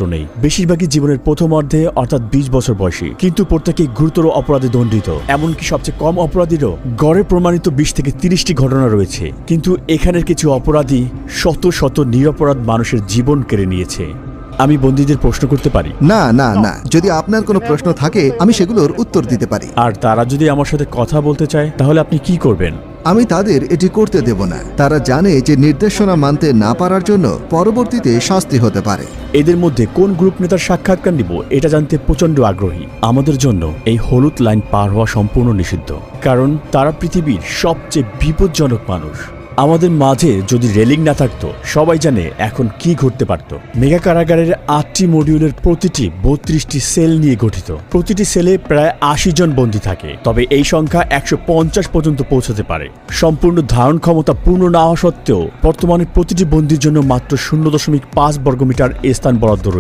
ছাত্র নেই। বেশিরভাগই জীবনের প্রথম অর্ধে অর্থাৎ 20 বছর বয়সী, কিন্তু প্রত্যেকেই গুরুতর অপরাধে দণ্ডিত। এমনকি সবচেয়ে কম অপরাধীরও গড়ে প্রমাণিত 20 থেকে 30টি ঘটনা রয়েছে। কিন্তু এখানের কিছু অপরাধী শত শত নিরপরাধ মানুষের জীবন কেড়ে নিয়েছে। আমি বন্দীদের প্রশ্ন করতে পারি? না না না, যদি আপনার কোনো প্রশ্ন থাকে আমি সেগুলোর উত্তর দিতে পারি। আর তারা যদি আমার সাথে কথা বলতে চায় তাহলে আপনি কি করবেন? আমি তাদের এটি করতে দেব না। তারা জানে যে নির্দেশনা মানতে না পারার জন্য পরবর্তীতে শাস্তি হতে পারে। এদের মধ্যে কোন গ্রুপ নেতার সাক্ষাৎকার নিব এটা জানতে প্রচন্ড আগ্রহী। আমাদের জন্য এই হলুদ লাইন পার হওয়া সম্পূর্ণ নিষিদ্ধ, কারণ তারা পৃথিবীর সবচেয়ে বিপজ্জনক মানুষ। আমাদের মাঝে যদি রেলিং না থাকতো, সবাই জানে এখন কি ঘটতে পারত। মেগা কারাগারের 8টি মডিউলের প্রতিটি 32টি সেল নিয়ে গঠিত। প্রতিটি সেলে প্রায় 80 জন বন্দী থাকে, তবে এই সংখ্যা 150 পর্যন্ত পৌঁছাতে পারে। সম্পূর্ণ ধারণ ক্ষমতা পূর্ণ না হওয়া সত্ত্বেও বর্তমানে প্রতিটি বন্দীর জন্য মাত্র 0.5 বর্গমিটার স্থান বরাদ্দ রয়েছে।